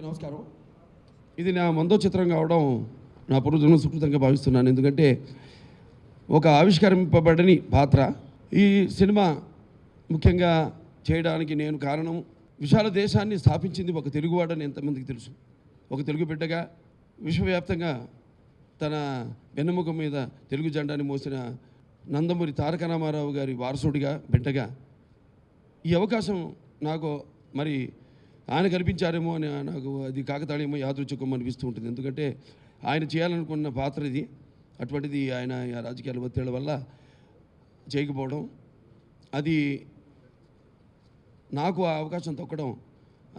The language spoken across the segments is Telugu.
నమస్కారం. ఇది నా 100వ చిత్రం కావడం నా పూర్వజన్మ సుకృతంగా భావిస్తున్నాను. ఎందుకంటే ఒక ఆవిష్కరింపబడని పాత్ర ఈ సినిమా ముఖ్యంగా చేయడానికి నేను కారణం. విశాల దేశాన్ని స్థాపించింది ఒక తెలుగువాడని ఎంతమందికి తెలుసు. ఒక తెలుగు బిడ్డగా విశ్వవ్యాప్తంగా తన వెన్నెముక మీద తెలుగు జెండాని మోసిన నందమూరి తారక రామారావు గారి వారసుడిగా బిడ్డగా ఈ అవకాశం నాకు మరి ఆయన కల్పించారేమో అని నాకు అది కాకతాళీయమో యాదృచ్ఛికం అనిపిస్తూ ఉంటుంది. ఎందుకంటే ఆయన చేయాలనుకున్న పాత్ర ఇది. అటువంటిది ఆయన రాజకీయాల ఒత్తిళ్ల వల్ల చేయకపోవడం, అది నాకు ఆ అవకాశం తొక్కడం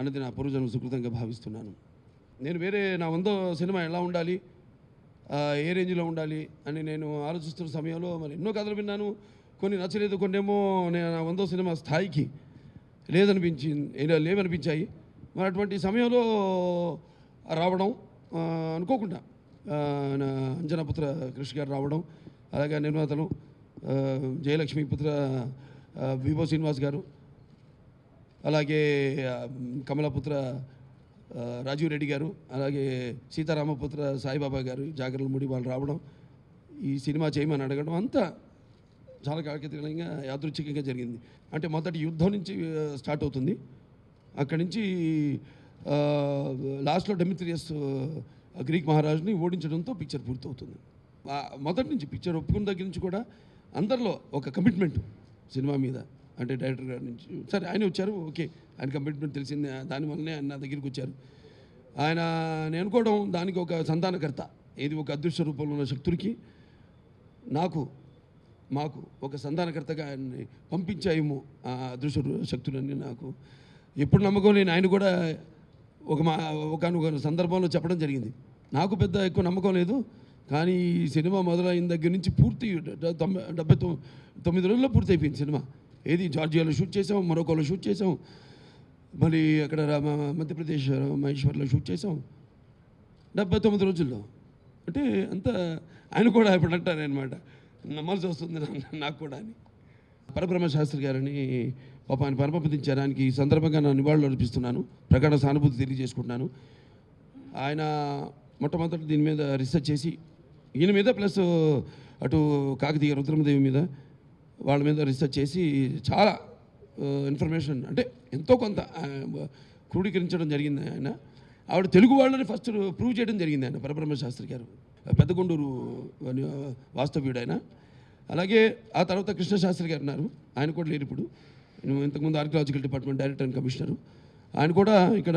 అనేది నా పూర్వజన్మ సుకృతంగా భావిస్తున్నాను. నేను వేరే నా 100వ సినిమా ఎలా ఉండాలి, ఏ రేంజ్లో ఉండాలి అని నేను ఆలోచిస్తున్న సమయంలో మరి ఎన్నో కథలు విన్నాను. కొన్ని నచ్చలేదు, కొన్ని ఏమో నేను నా 100వ సినిమా స్థాయికి లేవనిపించాయి. మరి అటువంటి సమయంలో రావడం అనుకోకుండా నా అంజనాపుత్ర కృషి గారు రావడం, అలాగే నిర్మాతలు జయలక్ష్మి పుత్ర విభో శ్రీనివాస్ గారు, అలాగే కమలపుత్ర రాజీవ్ రెడ్డి గారు, అలాగే సీతారామపుత్ర సాయిబాబా గారు, జాగరణ ముడి వాళ్ళు రావడం, ఈ సినిమా చేయమని అడగడం అంతా చాలా కాకతీయంగా యాదృచ్ఛికంగా జరిగింది. అంటే మొదటి యుద్ధం నుంచి స్టార్ట్ అవుతుంది. అక్కడి నుంచి లాస్ట్లో డెమిత్రియస్ గ్రీక్ మహారాజుని ఓడించడంతో పిక్చర్ పూర్తవుతుంది. మొదటి నుంచి పిక్చర్ ఒప్పుకున్న దగ్గర నుంచి కూడా అందరిలో ఒక కమిట్మెంట్ సినిమా మీద. అంటే డైరెక్టర్ గారి నుంచి సరే ఆయన వచ్చారు, ఓకే ఆయన కమిట్మెంట్ తెలిసింది, దానివల్లనే ఆయన నా దగ్గరికి వచ్చారు. ఆయన నేను అనుకోవడం దానికి ఒక సంతానకర్త, ఇది ఒక అదృశ్య రూపంలో ఉన్న శక్తుడికి మాకు ఒక సంతానకర్తగా ఆయన్ని పంపించాయేమో ఆ అదృశ్య శక్తులన్నీ నాకు ఎప్పుడు నమ్మకం లేని ఆయన కూడా ఒక సందర్భంలో చెప్పడం జరిగింది. నాకు పెద్ద ఎక్కువ నమ్మకం లేదు, కానీ ఈ సినిమా మొదలైన దగ్గర నుంచి పూర్తి 79 రోజుల్లో పూర్తి అయిపోయింది సినిమా. ఏది జార్జియాలో షూట్ చేసాం, మొరకోలో షూట్ చేసాం, మళ్ళీ అక్కడ మధ్యప్రదేశ్ మహేశ్వర్లో షూట్ చేసాం 79 రోజుల్లో. అంటే అంతా ఆయన కూడా ఇప్పుడు అంటారనమాట, నమ్మాల్సి వస్తుంది నాకు కూడా అని. పరబ్రహ్మ శాస్త్రి గారని పాప ఆయన పరమపదించారు. ఆయనకి ఈ సందర్భంగా నా నివాళులు అర్పిస్తున్నాను, ప్రగాఢ సానుభూతి తెలియజేసుకుంటున్నాను. ఆయన మొట్టమొదటి దీని మీద రీసెర్చ్ చేసి ఈయన మీద ప్లస్ అటు కాకతీయ రుద్రమదేవి మీద వాళ్ళ మీద రీసెర్చ్ చేసి చాలా ఇన్ఫర్మేషన్ అంటే ఎంతో కొంత క్రోడీకరించడం జరిగింది. ఆయన ఆవిడ తెలుగు వాళ్ళని ఫస్ట్ ప్రూవ్ చేయడం జరిగింది ఆయన పరబ్రహ్మ శాస్త్రి గారు, పెద్దగొండూరు వాస్తవ్యుడు ఆయన. అలాగే ఆ తర్వాత కృష్ణశాస్త్రి గారు ఉన్నారు, ఆయన కూడా లేరు ఇప్పుడు. ఇంతకుముందు archaeological department director and commissioner. ఆయన కూడా ఇక్కడ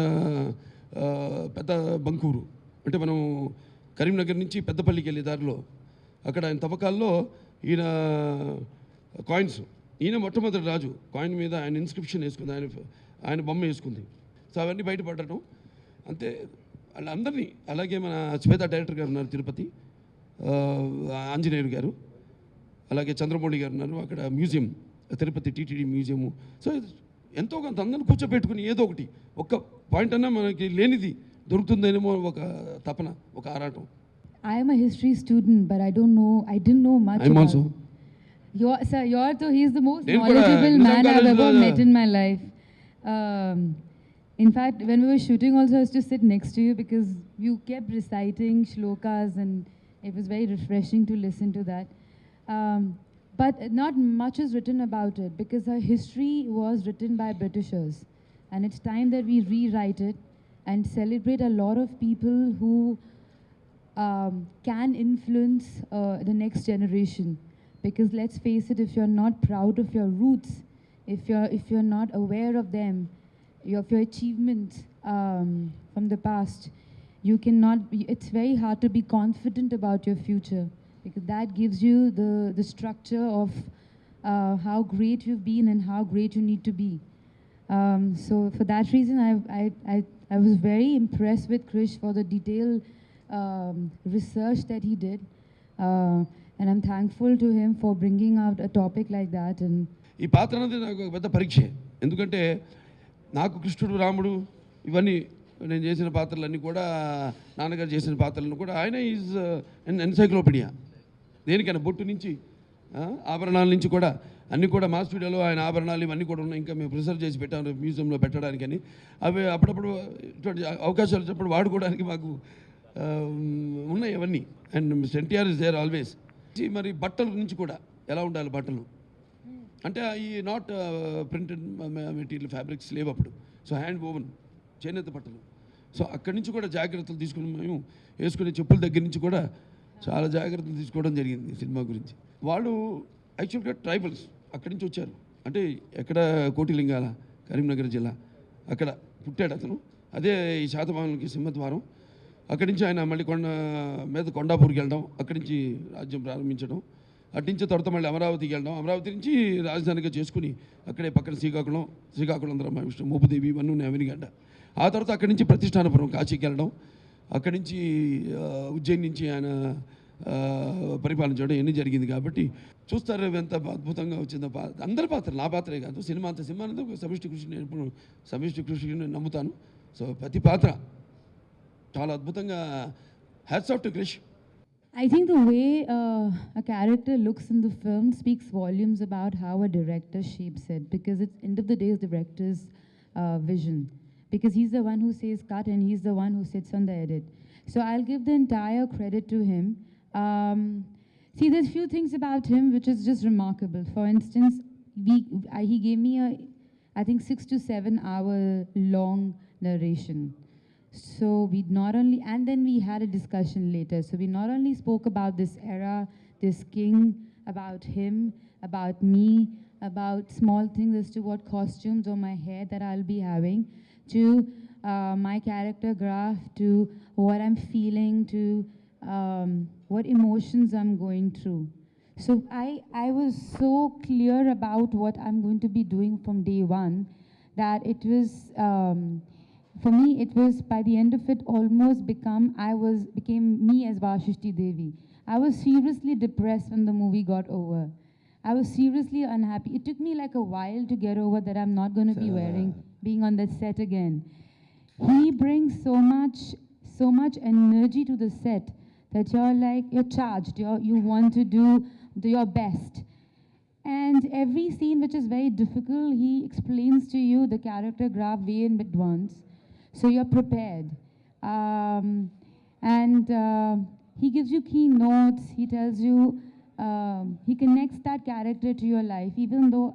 పెద్ద బంకూరు అంటే మనం కరీంనగర్ నుంచి పెద్దపల్లికి వెళ్ళే దారిలో అక్కడ ఆయన తవ్వకాల్లో ఈయన కాయిన్స్, ఈయన మొట్టమొదటి రాజు కాయిన్ మీద ఆయన ఇన్స్క్రిప్షన్ వేసుకుంది, ఆయన బొమ్మ వేసుకుంది. సో అవన్నీ బయటపడటం అంతే వాళ్ళందరినీ. అలాగే మన శ్వేత డైరెక్టర్ గారు ఉన్నారు తిరుపతి, ఆంజనేయులు గారు, అలాగే చంద్రమౌళి గారు ఉన్నారు అక్కడ museum Tirupati TTD museum. So ఎంతో కొంత అందరిని కూర్చోబెట్టుకుని ఏదో ఒకటి ఒక్క పాయింట్ అన్నా మనకి లేనిది దొరుకుతుందేమో ఒక తపన, ఒక ఆరాటం. I am a history student, but I didn't know much. I'm also. He's the most knowledgeable man I've ever met in my life. In fact, when we were shooting also, I used to sit next to you because you kept reciting shlokas and it was very refreshing to listen to that. But not much is written about it because our history was written by Britishers, and it's time that we rewrite it and celebrate a lot of people who can influence the next generation. Because let's face it, if you're not proud of your roots, if you're not aware of them, of your achievements from the past, you cannot be, it's very hard to be confident about your future, because that gives you the structure of how great you've been and how great you need to be. So for that reason, I was very impressed with Krish for the detailed research that he did, and I'm thankful to him for bringing out a topic like that. And ఈ పాత్ర అనేది నాకు పెద్ద పరీక్ష. ఎందుకంటే నాకు కృష్ణుడు, రాముడు ఇవన్నీ నేను చేసిన పాత్రలన్నీ కూడా, నాన్నగారు చేసిన పాత్రలను కూడా ఆయన ఈజ్ ఎన్సైక్లోపీడియా. దేనికైనా బొట్టు నుంచి ఆభరణాల నుంచి కూడా అన్నీ కూడా మా స్టూడియోలో ఆయన ఆభరణాలు ఇవన్నీ కూడా ఉన్నాయి. ఇంకా మేము ప్రిజర్వ్ చేసి పెట్టాము మ్యూజియంలో పెట్టడానికని. అవి అప్పుడప్పుడు ఇటువంటి అవకాశాలు వచ్చినప్పుడు వాడుకోవడానికి మాకు ఉన్నాయి అవన్నీ. And NTR is there always. మరి బట్టల నుంచి కూడా ఎలా ఉండాలి బట్టలు అంటే ఈ నాట్ ప్రింటెడ్ మెటీరియల్ ఫ్యాబ్రిక్స్ లేవు అప్పుడు. సో హ్యాండ్ ఓవెన్ చేనేత బట్టలు. సో అక్కడి నుంచి కూడా జాగ్రత్తలు తీసుకుని మేము వేసుకునే చెప్పుల దగ్గర నుంచి కూడా చాలా జాగ్రత్తలు తీసుకోవడం జరిగింది సినిమా గురించి. వాళ్ళు యాక్చువల్గా ట్రైబల్స్ అక్కడి నుంచి వచ్చారు. అంటే ఎక్కడ కోటిలింగాల కరీంనగర్ జిల్లా అక్కడ పుట్టాడు అతను. అదే ఈ శాతవాహనులకి సింహద్వారం. అక్కడి నుంచి ఆయన మళ్ళీ కొండాపూర్కి వెళ్ళడం, అక్కడి నుంచి రాజ్యం ప్రారంభించడం, అటు నుంచి తర్వాత మళ్ళీ అమరావతికి వెళ్ళడం, అమరావతి నుంచి రాజధానిగా చేసుకుని అక్కడే పక్కన శ్రీకాకుళం విష్ణు మోపుదేవి ఇవన్నీ ఉన్నాయి అవనిగడ్డ. ఆ తర్వాత అక్కడి నుంచి ప్రతిష్టానపురం కాశీకి వెళ్ళడం, అక్కడి నుంచి ఉజ్జయిని నుంచి ఆయన పరిపాలించడం ఇవన్నీ జరిగింది. కాబట్టి చూస్తారు ఎంత అద్భుతంగా వచ్చిందో. అందరి పాత్ర, నా పాత్రే కాదు, సినిమా అనేది ఒక సమిష్టి కృషిని నేను నమ్ముతాను. సో ప్రతి పాత్ర చాలా అద్భుతంగా. Hats off to Krish. I think the way a character looks in the film speaks volumes about how a director shapes it, because it's end of the day is the director's vision, because he's the one who says cut and he's the one who sits on the edit. So I'll give the entire credit to him. See, there's few things about him which is just remarkable. For instance, he gave me I think 6 to 7 hour long narration. So we not only, and then we had a discussion later. So we not only spoke about this era, this king, about him, about me, about small things as to what costumes or my hair that I'll be having, to my character graph, to what I'm feeling, to what emotions I'm going through. So I was so clear about what I'm going to be doing from day one that it was, for me, it was by the end of it almost became me as Vashishti Devi. I was seriously depressed when the movie got over. I was seriously unhappy. It took me like a while to get over that I'm not going to be being on that set again. He brings so much energy to the set that you're charged. You want to do your best. And every scene which is very difficult, he explains to you the character graph way in advance. So you're prepared. He gives you key notes. He tells you, he connects that character to your life. Even though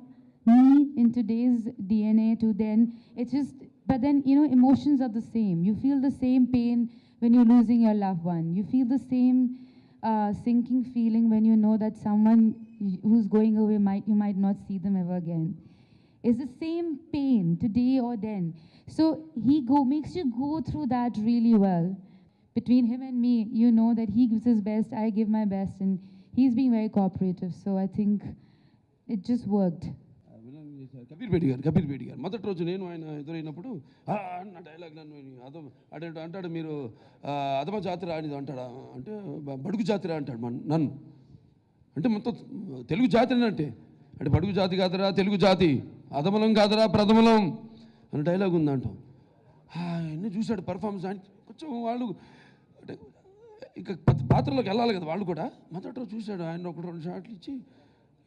me in today's DNA to then, it's just, but then, emotions are the same. You feel the same pain when you're losing your loved one. You feel the same sinking feeling when you know that someone who's going away, you might not see them ever again. It's the same pain today or then. So he makes you go through that really well. Between him and me, you know that he gives his best, I give my best, and he's being very cooperative. So I think it just worked. Kabir Bedi గారు మొదటి రోజు నేను ఆయన ఎదురైనప్పుడు అన్న డైలాగ్ నన్ను అంటాడు, మీరు అధమ జాతి రానిది అంటాడా అంటే బడుగు జాతి రా అంటాడు నన్ను. అంటే మొత్తం తెలుగు జాతి అంటే బడుగు జాతి కాదురా తెలుగు జాతి, అధమలం కాదురా ప్రథమలం అని డైలాగ్ ఉందంట. అన్నీ చూశాడు పర్ఫార్మెన్స్. ఆయన కొంచెం వాళ్ళు అంటే ఇంకా పాత్రలోకి వెళ్ళాలి కదా వాళ్ళు కూడా. మొదటి రోజు చూశాడు ఆయన 1-2 షాట్లు ఇచ్చి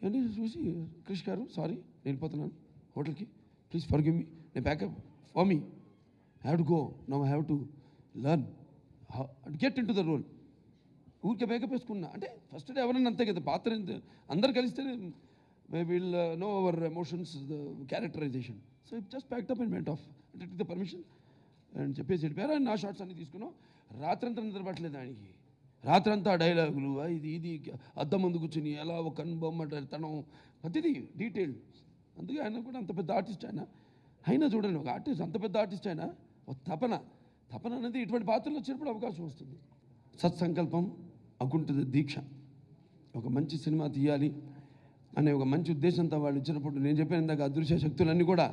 అన్నీ చూసి, క్రిష్ గారు సారీ నేను వెళ్ళిపోతున్నాను హోటల్కి, ప్లీజ్ ఫర్గివ్ మీ, నేను backup for me, have to go now, have to learn get into the role. ఊరికే బ్యాకప్ వేసుకున్నా అంటే ఫస్ట్ డే ఎవరైనా అంతే కదా, పాత్ర అందరు కలిస్తే will know our emotions, the characterization. So it just packed up and went off అంటే ద పర్మిషన్ అని చెప్పేసి వెళ్ళిపోయారు. ఆయన నా షార్ట్స్ అన్నీ తీసుకున్నాం. రాత్రంతా నిద్రపట్టలేదు ఆయనకి. రాత్రంతా డైలాగులు ఇది అద్దం ముందు కూర్చుని ఎలా ఒక కన్బొమ్మ తనం ప్రతిదీ డీటెయిల్డ్. అందుకే ఆయన కూడా అంత పెద్ద ఆర్టిస్ట్ అయినా చూడండి, ఒక ఆర్టిస్ట్ అంత పెద్ద ఆర్టిస్ట్ అయినా ఒక తపన అనేది ఇటువంటి పాత్రలు వచ్చినప్పుడు అవకాశం వస్తుంది. సత్సంకల్పం, అకుంఠ దీక్ష, ఒక మంచి సినిమా తీయాలి అనే ఒక మంచి ఉద్దేశంతో వాళ్ళు ఇచ్చినప్పుడు నేను చెప్పాను ఇందాక అదృశ్య శక్తులన్నీ కూడా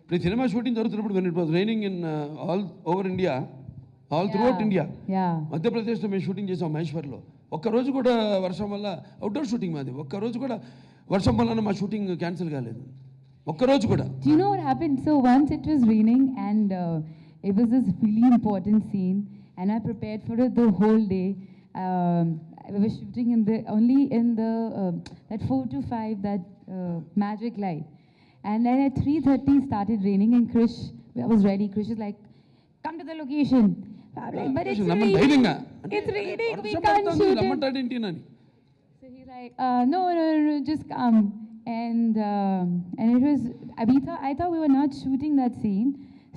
ఇప్పుడు ఈ సినిమా షూటింగ్ జరుగుతున్నప్పుడు when it was raining in all over India, all throughout India, మధ్యప్రదేశ్లో మేము షూటింగ్ చేసాం మహేశ్వర్లో. ఒక్కరోజు కూడా వర్షం వల్ల, అవుట్డోర్ షూటింగ్ మాది, ఒక్కరోజు కూడా వర్షం వల్ల మా షూటింగ్ క్యాన్సిల్ కాలేదు ఒక్కరోజు కూడా. Do you know what happened? So once it was raining and it was this really important scene and I prepared for it the whole day. I was shooting in the that 4 to 5 that magic light. And then at 3:30 started raining and Krish, I was ready. Krish is like, come to the location. I'm like, but it's నమ్మని raining. ధైర్యంగా It's raining, we వర్షం can't పడుతుంది, shoot it. రమ్మంటాడేంటి అని. So he's like, no, just come. And it was, I thought we were not shooting that scene.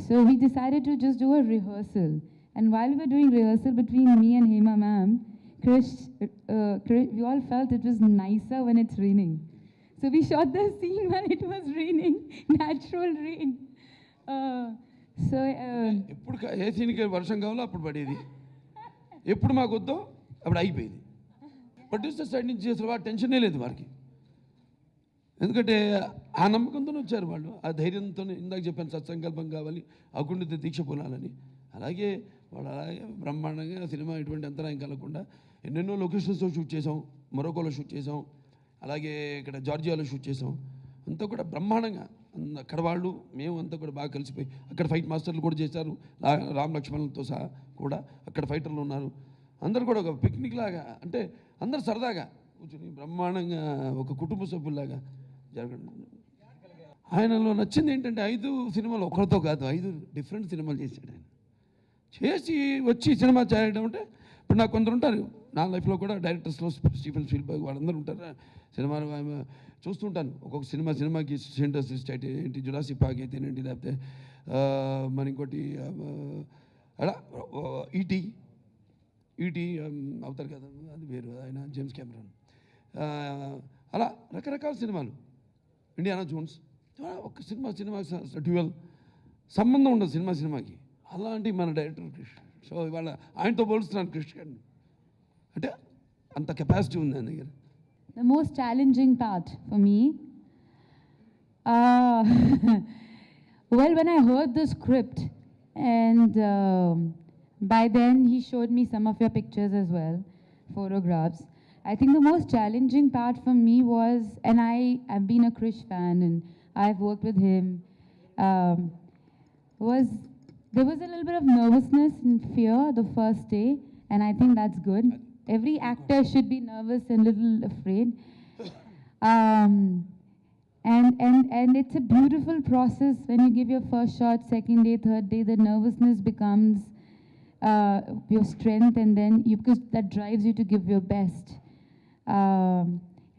So we decided to just do a rehearsal. And while we were doing rehearsal between me and Hema ma'am, Krish, we all felt it was nicer when it's raining. So we shot the scene when it was raining, natural rain. So ఎప్పుడు ఏ సీన్కి వర్షం కావాలో అప్పుడు పడేది, ఎప్పుడు మాకు వద్దో అప్పుడు అయిపోయేది. ప్రొడ్యూసర్ సైడ్ నుంచి అసలు టెన్షనే లేదు వారికి, ఎందుకంటే ఆ నమ్మకంతోనే వచ్చారు వాళ్ళు, ఆ ధైర్యంతో. ఇందాక చెప్పాను సత్సంకల్పం కావాలి, అకుంఠిత దీక్ష పొందాలని. అలాగే వాళ్ళు అలాగే బ్రహ్మాండంగా సినిమా ఎటువంటి అంతరాయం కలగకుండా ఎన్నెన్నో లొకేషన్స్లో షూట్ చేసాం, మొరకోలో షూట్ చేసాం, అలాగే ఇక్కడ జార్జియాలో షూట్ చేసాం. అంతా కూడా బ్రహ్మాండంగా అక్కడ వాళ్ళు మేము అంతా కూడా బాగా కలిసిపోయి, అక్కడ ఫైట్ మాస్టర్లు కూడా చేశారు, రామ్ లక్ష్మణులతో సహా కూడా అక్కడ ఫైటర్లు ఉన్నారు. అందరు కూడా ఒక పిక్నిక్ లాగా, అంటే అందరు సరదాగా కూర్చొని బ్రహ్మాండంగా ఒక కుటుంబ సభ్యుల్లాగా జరగడం. ఆయనలో నచ్చింది ఏంటంటే 5 సినిమాలు ఒకరితో కాదు, 5 డిఫరెంట్ సినిమాలు చేశాడు ఆయన. చేసి వచ్చి సినిమా చేయడం అంటే, ఇప్పుడు నాకు కొందరు ఉంటారు నా లైఫ్లో కూడా, డైరెక్టర్స్లో స్టీఫెన్ స్పీల్బర్గ్ వాళ్ళందరూ ఉంటారు. సినిమాలు చూస్తుంటాను, ఒక్కొక్క సినిమాకి సెంటర్స్ స్టైట్ ఏంటి, జురాసిక్ పార్క్ అయితేనేంటి, లేకపోతే మన ఇంకోటి అలా ఈటీ అవుతారు కదా, అది వేరు, ఆయన జేమ్స్ కెమెరాన్, అలా రకరకాల సినిమాలు, ఇండియానా జోన్స్. ఒక సినిమా డ్యూయల్ సంబంధం ఉండదు సినిమాకి. అలాంటి మన డైరెక్టర్ క్రిష్. సో ఇవాళ ఆయనతో పోలుస్తున్నాను క్రిష్ గారిని, అంటే అంత కెపాసిటీ ఉంది ఆయన దగ్గర. The most challenging part for me, well, when I heard the script, and by then he showed me some of your pictures as well, photographs. I think the most challenging part for me was, and I've been a Krish fan and I've worked with him, was there was a little bit of nervousness and fear the first day, and I think that's good. Every actor should be nervous and little afraid. And it's a beautiful process when you give your first shot, second day, third day, the nervousness becomes your strength, and then because that drives you to give your best.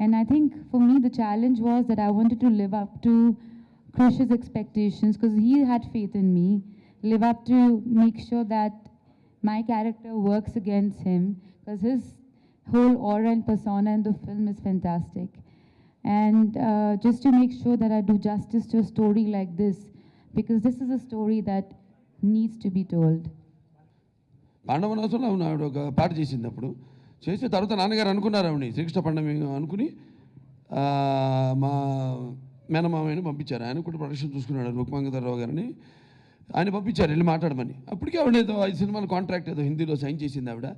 And I think for me the challenge was that I wanted to live up to Krish's expectations, because he had faith in me, live up to make sure that my character works against him, because his whole aura and persona in the film is fantastic. And just to make sure that I do justice to a story like this, because this is a story that needs to be told. పాండవనాశంలో ఆవిడ ఒక పాట చేసింది. అప్పుడు చేసిన తర్వాత నాన్నగారు అనుకున్నారు ఆవిడని శ్రీకృష్ణ పండమి అనుకుని మా మేనమామయ్యని పంపించారు. ఆయన కూడా ప్రొడక్షన్ చూసుకున్నాడు, రుక్మాంగధరరావు గారిని. ఆయన పంపించారు వెళ్ళి మాట్లాడమని. అప్పటికే ఆవిడ ఏదో 5 సినిమాల కాంట్రాక్ట్ ఏదో హిందీలో సైన్ చేసింది ఆవిడ.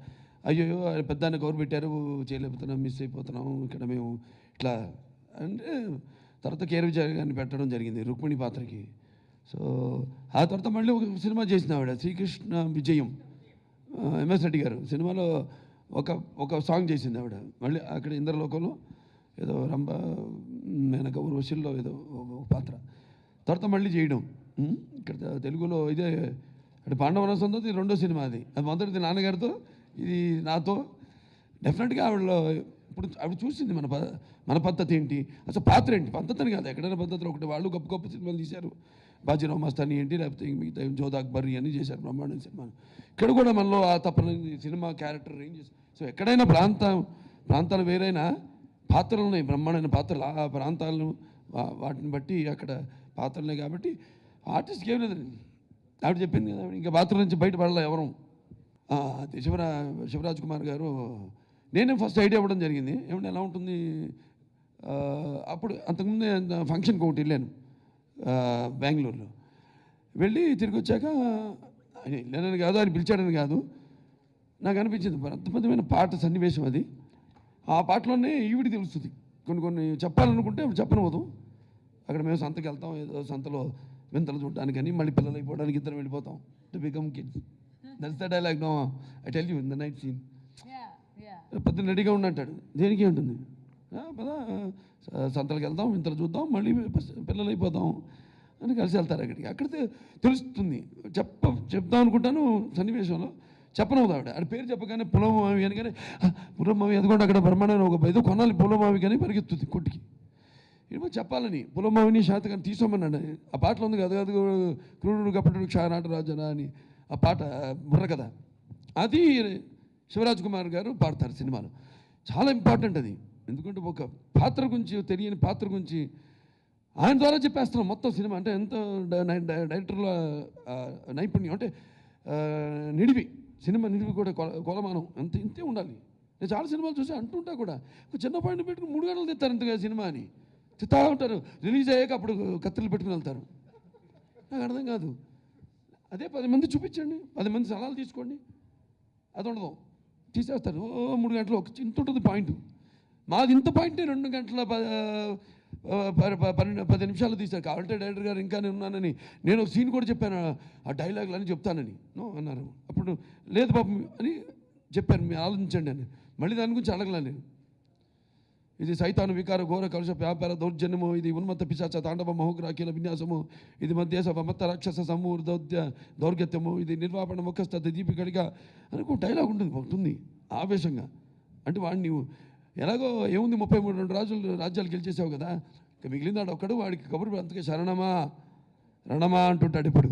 అయ్యో పెద్ద ఆయన కవర్ పెట్టారు, చేయలేకపోతున్నాం, మిస్ అయిపోతున్నాం ఇక్కడ మేము ఇట్లా అంటే, తర్వాత కేర్ విజయ్ గారిని పెట్టడం జరిగింది రుక్మిణి పాత్రకి. సో ఆ తర్వాత మళ్ళీ ఒక సినిమా చేసిన ఆవిడ శ్రీకృష్ణ విజయం, ఎంఎస్ రెడ్డి గారు సినిమాలో ఒక సాంగ్ చేసింది ఆవిడ. మళ్ళీ అక్కడ ఇంద్రలోకంలో ఏదో రంభ మేనక ఊర్వశిల్లో ఏదో ఒక పాత్ర. తర్వాత మళ్ళీ చేయడం ఇక్కడ తెలుగులో ఇదే అంటే పాండవనాశంతో ఇది 2వ సినిమా. అది మొదటిది నాన్నగారితో, ఇది నాతో. డెఫినెట్గా ఆవిడలో ఇప్పుడు ఆవిడ చూసింది మన పద్ధతి ఏంటి, అసలు పాత్ర ఏంటి, పద్ధతి అని కాదు, ఎక్కడైనా పద్ధతిలో ఒకటి. వాళ్ళు గొప్ప గొప్ప సినిమాలు తీశారు, బాజీరావు మస్తాని ఏంటి, లేకపోతే మిగతా జోధా అక్బర్ అని చేశారు బ్రహ్మాండ సినిమాలు. ఇక్కడ కూడా మనలో ఆ తప్పని సినిమా క్యారెక్టర్ రేంజ్. సో ఎక్కడైనా ప్రాంతాలు వేరైనా పాత్రలు ఉన్నాయి, బ్రహ్మాండమైన పాత్రలు. ఆ ప్రాంతాలను వాటిని బట్టి అక్కడ పాత్రలున్నాయి. కాబట్టి ఆర్టిస్ట్కి ఏం లేదండి, ఆవిడ చెప్పింది కదా, ఇంకా పాత్ర నుంచి బయటపడాలి ఎవరు. అది శివరాజ్ కుమార్ గారు, నేనే ఫస్ట్ ఐడియా ఇవ్వడం జరిగింది. ఏమంటే ఎలా ఉంటుంది, అప్పుడు అంతకుముందే ఫంక్షన్కి ఒకటి వెళ్ళాను బెంగళూరులో. వెళ్ళి తిరిగి వచ్చాక ఆయన వెళ్ళానని కాదు, ఆయన పిలిచాడని కాదు, నాకు అనిపించింది అద్భుతమైన పాట సన్నివేశం అది. ఆ పాటలోనే ఈవిడి తెలుస్తుంది. కొన్ని చెప్పాలనుకుంటే చెప్పనవదు. అక్కడ మేము సంతకి వెళ్తాం, ఏదో సంతలో వింతలు చూడడానికి అని, మళ్ళీ పిల్లలు అయిపోవడానికి ఇద్దరం వెళ్ళిపోతాం, to become kids. That's the dialogue. No I tell you in the night scene. పొద్దున్న రెడీగా ఉన్నట్టాడు, దేనికి ఉంటుంది పదా సంతలకు వెళ్దాం ఇంతలు చూద్దాం మళ్ళీ పిల్లలు అయిపోదాం అని కలిసి వెళ్తారు అక్కడికి. అక్కడ తెలుస్తుంది. చెప్దాం అనుకుంటాను సన్నివేశంలో చెప్పనవుదు ఆవిడ పేరు చెప్పగానే పులమావి అని కానీ పులమావి అదిగోండి అక్కడ బ్రహ్మాండ ఒక ఏదో కొనాలి పులమావి కానీ పరిగెత్తుంది కొట్టుకి. ఏమో చెప్పాలని పులమావిని శాతకాన్ని తీసుకోమన్నాడు. ఆ పాటలో ఉంది కదా, అది క్రూరుడు కపటుడు క్షానాటరాజనా అని ఆ పాట బుర్ర కదా, అది శివరాజ్ కుమార్ గారు పాడతారు సినిమాలో. చాలా ఇంపార్టెంట్ అది. ఎందుకంటే ఒక పాత్ర గురించి, తెలియని పాత్ర గురించి ఆయన ద్వారా చెప్పేస్తున్నాం మొత్తం సినిమా. అంటే ఎంత డైరెక్టర్ల నైపుణ్యం, అంటే నిడివి, సినిమా నిడివి కూడా కొలమానం ఇంతే ఉండాలి. నేను చాలా సినిమాలు చూసి అంటుంటా కూడా, ఒక చిన్న పాయింట్ పెట్టుకుని 3 గంటలు తెస్తారు ఇంతగా సినిమా అని తిత్తా ఉంటారు. రిలీజ్ అయ్యాక అప్పుడు కత్తిలు పెట్టుకుని వెళ్తారు. నాకు అర్థం కాదు. అదే 10 మంది చూపించండి, 10 మంది సలహాలు తీసుకోండి, అది ఉండదు, తీసేస్తారు. 3 గంటలు ఒక ఇంత ఉంటుంది పాయింట్. మాది ఇంత పాయింటే 2 గంటల 10 నిమిషాలు తీశారు. కావాలంటే డైరెక్టర్ గారు ఇంకా నేను ఉన్నానని నేను ఒక సీన్ కూడా చెప్పాను, ఆ డైలాగులు అని చెప్తానని నో అన్నారు. అప్పుడు లేదు పాపం అని చెప్పాను, మీరు ఆలోచించండి అని. మళ్ళీ దాని గురించి అడగలా నేను. ఇది సైతాను వికార ఘోర కలుష వ్యాపార దౌర్జన్యము, ఇది ఉన్మత్త పిశాచ తాండవ మహోగ్రాకీల విన్యాసము, ఇది మధ్యేశ మత్త రాక్షస సమూర్ దౌర్గత్యము, ఇది నిర్వాపణ ముఖస్థ దీపికడిగా అని ఒక డైలాగ్ ఉంటుంది ఆవేశంగా. అంటే వాడిని ఎలాగో ఏముంది 33 రాజ్యాలు గెలిచేసావు కదా, ఇక మిగిలిందాడు ఒక్కడు, వాడికి కబురు అంతకే శరణమా రణమా అంటుంటాడు. ఇప్పుడు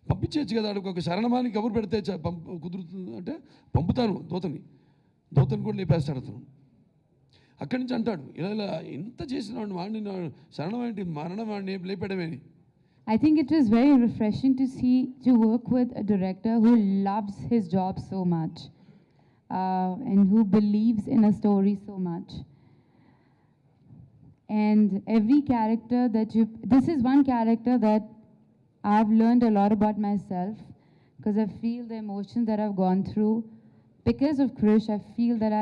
పంపించేయచ్చు కదా వాడికి ఒక శరణమాని కబురు పెడితే కుదురుతుంది అంటే పంపుతాను దోతని కూడా లేపేస్తాడు అతను. అక్కడి నుంచి అంటాడు ఇలా ఇలా ఎంత చేసిన వాడిని శరణం ఏంటి మరణం వాడిని లేపడమేని. I think it was very refreshing to work with a director who loves his job so much and who believes in a story so much. And every character this is one character that I've learned a lot about myself, because I feel the emotions that I've gone through. Because of Krish, I feel that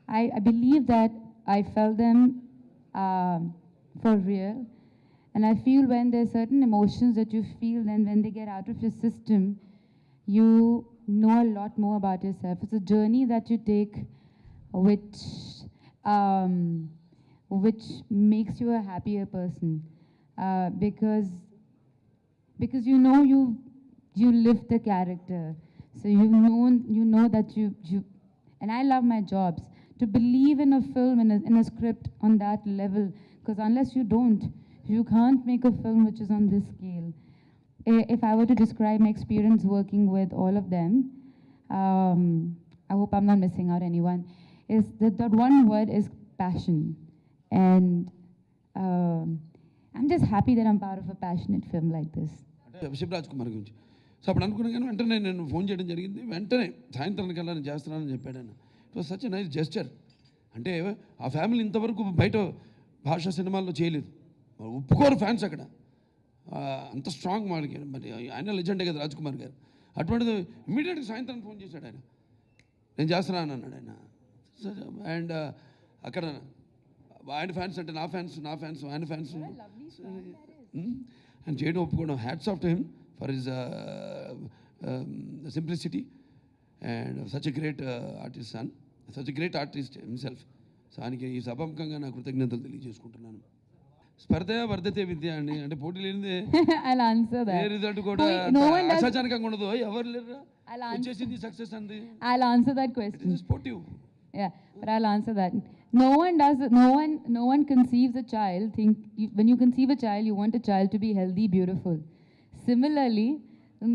I believe that I felt them for real. And I feel when there's certain emotions that you feel, then when they get out of your system, you know a lot more about yourself. It's a journey that you take which makes you a happier person. Because you know you live the character. So you know that you and I love my jobs. To believe in a film, in a script on that level, because unless you can't make a film which is on this scale. If I were to describe my experience working with all of them, I hope I'm not missing out anyone, is that one word is passion. And I'm just happy that I'm part of a passionate film like this. అంటే శివరాజ్ కుమార్ గురించి. సో అప్పుడు అనుకున్నాను కానీ వెంటనే నేను ఫోన్ చేయడం జరిగింది. వెంటనే సాయంత్రానికల్లా నేను చేస్తున్నానని చెప్పాడు ఆయన. It was such a nice gesture. అంటే ఆ ఫ్యామిలీ ఇంతవరకు బయట భాషా సినిమాల్లో చేయలేదు, ఒప్పుకోరు ఫ్యాన్స్ అక్కడ. అంత స్ట్రాంగ్ వాళ్ళకి. మరి ఆయన లెజెండే కదా రాజ్ కుమార్ గారు. అటువంటిది ఇమీడియట్గా సాయంత్రం ఫోన్ చేశాడు ఆయన, నేను చేస్తున్నాను అన్నాడు ఆయన. అండ్ అక్కడ ఆయన ఫ్యాన్స్ అంటే నా ఫ్యాన్స్ ఆయన ఫ్యాన్స్ అండ్ చేయడం ఒప్పుకోవడం. Hats off to him for his simplicity and such a great artist son, such a great artist himself. So ఆయనకి ఈ సభాముఖంగా నా కృతజ్ఞతలు తెలియజేసుకుంటున్నాను. స్పర్ధ వర్ధతే విద్య అండి, అంటే పోటీ లేనిదే ఏ రిజల్ట్ కూడా అసాచానికంగా ఉండదు. ఎవరు లేరు వచ్చేసింది సక్సెస్ అంది. I'll answer that question. It is sportive. Yeah, but I'll answer that. No one conceives a child. When you conceive a child, you want a child to be healthy, beautiful. Similarly,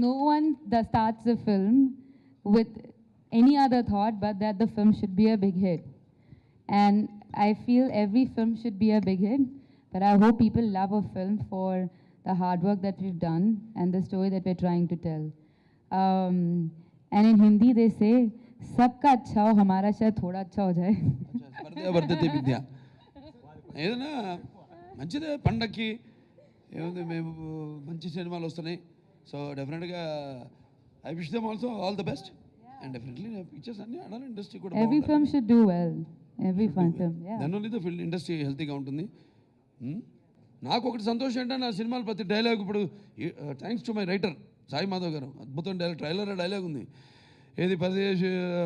no one starts a film with any other thought but that the film should be a big hit. And I feel every film should be a big hit, but I hope people love a film for the hard work that we've done and the story that we're trying to tell. And in Hindi they say, सबका अच्छा हो, हमारा शायद थोड़ा अच्छा हो जाए. స్పర్ధ వర్ధతే విద్య. ఏదైనా మంచిదే, పండక్కి ఏముంది, మేము మంచి సినిమాలు వస్తున్నాయి. సో డెఫినెట్గా I wish them also all the best. And definitely pictures అన్ని ఆడాలి, ఇండస్ట్రీ కూడా Every film should do well. Every fun film. Yeah. Then only the film industry హెల్తీగా ఉంటుంది. నాకు ఒకటి సంతోషం ఏంటంటే నా సినిమాలు ప్రతి డైలాగ్ ఇప్పుడు thanks to my writer Sai Madhav గారు, అద్భుతం డైలాగ్, ట్రైలర్ డైలాగ్ ఉంది. ఏది పరదేశ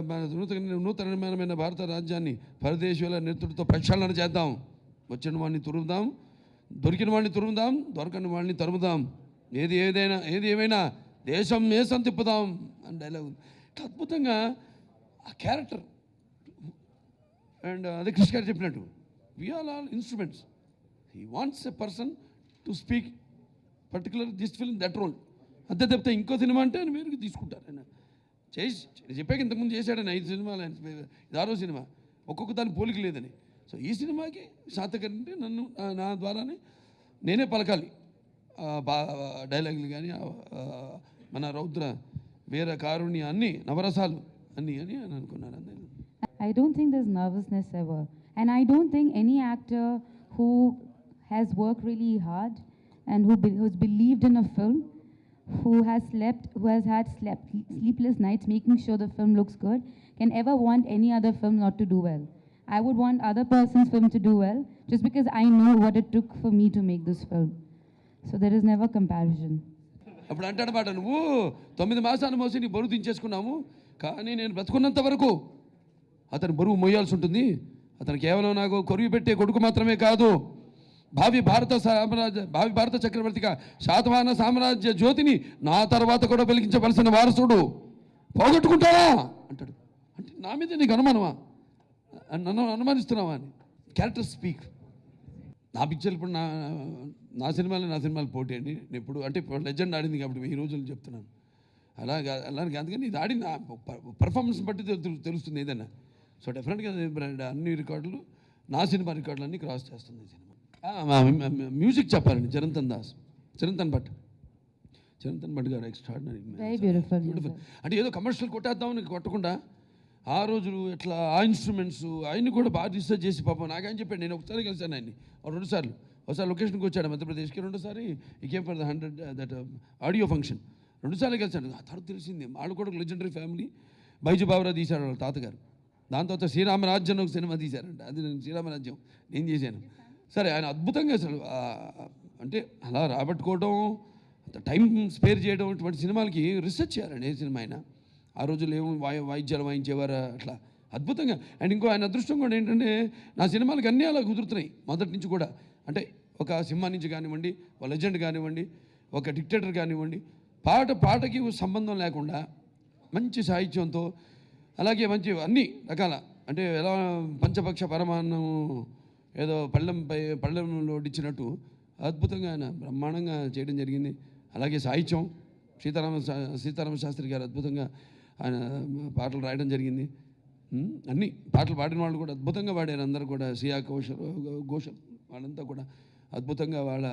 మన నూతన నిర్మాణమైన భారత రాజ్యాన్ని పరదేశీయుల నేతృత్వంతో ప్రక్షాళన చేద్దాం, వచ్చిన వాడిని తురుముదాం, దొరికిన వాడిని తురుముదాం, దొరకని వాడిని తరుముదాం, ఏది ఏమైనా దేశం మేసం తిప్పుదాం అని డైలాగ్ ఉంది. అద్భుతంగా ఆ క్యారెక్టర్. అండ్ అదే కృష్ణ గారు చెప్పినట్టు we are all instruments. He wants a person to speak particular this film that role. అంతే తప్పితే ఇంకో సినిమా అంటే ఆయన వేరుగా తీసుకుంటారు. ఆయన చేసి చెప్పాక ఇంతకుముందు చేశాడని 5 సినిమాలు, ఆయన ఇది 6వ సినిమా, ఒక్కొక్క దాని పోలిక లేదని. సో ఈ సినిమాకి శాతకర్ణి నన్ను నా ద్వారానే నేనే పలకాలి డైలాగులు కానీ మన రౌద్ర వీర కారుణ్య అన్నీ నవరసాలు అన్నీ అని అనుకున్నాను. అంతే. I don't think there's nervousness ever. And I don't think any actor who has worked really hard and who's believed in a film, who has had sleepless nights making sure the film looks good, can ever want any other film not to do well. I would want other person's film to do well just because I know what it took for me to make this film. So there is never comparison. అప్పుడు అంటాడన్నమాట, నువ్వు 9 మాసాలు మోసి నీ బరువు దించేసుకున్నాము, కానీ నేను బ్రతుకున్నంత వరకు అతను బరువు మోయాల్సి ఉంటుంది. అతను కేవలం నాకు కొరివి పెట్టే కొడుకు మాత్రమే కాదు, భావి భారత చక్రవర్తిగా శాతవాహన సామ్రాజ్య జ్యోతిని నా తర్వాత కూడా వెలిగించవలసిన వారసుడు. పోగొట్టుకుంటావా అంటాడు. అంటే నా మీద నీకు అనుమానమా, నన్ను అనుమానిస్తున్నావా అని. Character speak. నా పిక్చర్ ఇప్పుడు నా సినిమాలు పోటీ అండి. నేను ఇప్పుడు అంటే లెజెండ్ ఆడింది కాబట్టి 1000 రోజులు చెప్తున్నాను. అలాగే అందుకని ఇది ఆడింది పర్ఫార్మెన్స్ బట్టి తెలుస్తుంది ఏదైనా. సో డెఫినెట్గా అన్ని రికార్డులు నా సినిమా రికార్డులు అన్నీ క్రాస్ చేస్తుంది ఈ సినిమా. మ్యూజిక్ చెప్పాలండి, చిరంతన్ భట్ గారు ఎక్స్ట్రాడినరీ. Very beautiful. అంటే ఏదో కమర్షియల్ కొట్టేద్దామని కొట్టకుండా ఆ రోజులు ఎట్లా ఆ ఇన్స్ట్రుమెంట్స్ ఆయన్ని కూడా బాగా రీసెర్చ్ చేసి పాపం నాకేం చెప్పాడు. నేను ఒకసారి కలిసాను ఆయన్ని, 2 సార్లు. ఒకసారి లొకేషన్కి వచ్చాడు మధ్యప్రదేశ్కి, 2సారి ఈ came for the 100 that audio function. 2 సార్లు కలిసాడు. ఆ తర్వాత తెలిసింది వాళ్ళు కూడా లెజెండరీ ఫ్యామిలీ. బైజు బావరా తీశాడు వాళ్ళ తాతగారు. దాని తర్వాత శ్రీరామరాజ్యం ఒక సినిమా తీశారంట, అది నేను శ్రీరామరాజ్యం నేను చేశాను. సరే ఆయన అద్భుతంగా అసలు అంటే అలా రాబట్టుకోవడం, టైం స్పేర్ చేయడం, ఇటువంటి సినిమాలకి రీసెర్చ్ చేయాలండి. ఏ సినిమా అయినా ఆ రోజుల్లో ఏమో వాయిద్యాలు వాయించేవారు అట్లా అద్భుతంగా. అండ్ ఇంకో ఆయన అదృష్టం కూడా ఏంటంటే నా సినిమాలకి అన్నీ అలా కుదురుతున్నాయి మొదటి నుంచి కూడా. అంటే ఒక సింహ నుంచి కానివ్వండి, ఒక లెజెండ్ కానివ్వండి, ఒక డిక్టేటర్ కానివ్వండి, పాటకి సంబంధం లేకుండా మంచి సాహిత్యంతో, అలాగే మంచి అన్ని రకాల అంటే ఎలా పంచపక్ష పరమాన్నం ఏదో పళ్ళెంలో ఇచ్చినట్టు అద్భుతంగా ఆయన బ్రహ్మాండంగా చేయడం జరిగింది. అలాగే సాహిత్యం సీతారామ శాస్త్రి గారు అద్భుతంగా ఆయన పాటలు రాయడం జరిగింది. అన్ని పాటలు పాడిన వాళ్ళు కూడా అద్భుతంగా పాడారు. అందరూ కూడా శ్రేయా ఘోషల్ వాళ్ళంతా కూడా అద్భుతంగా వాళ్ళ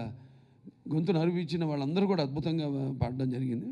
గొంతును అరిపించిన వాళ్ళందరూ కూడా అద్భుతంగా పాడడం జరిగింది.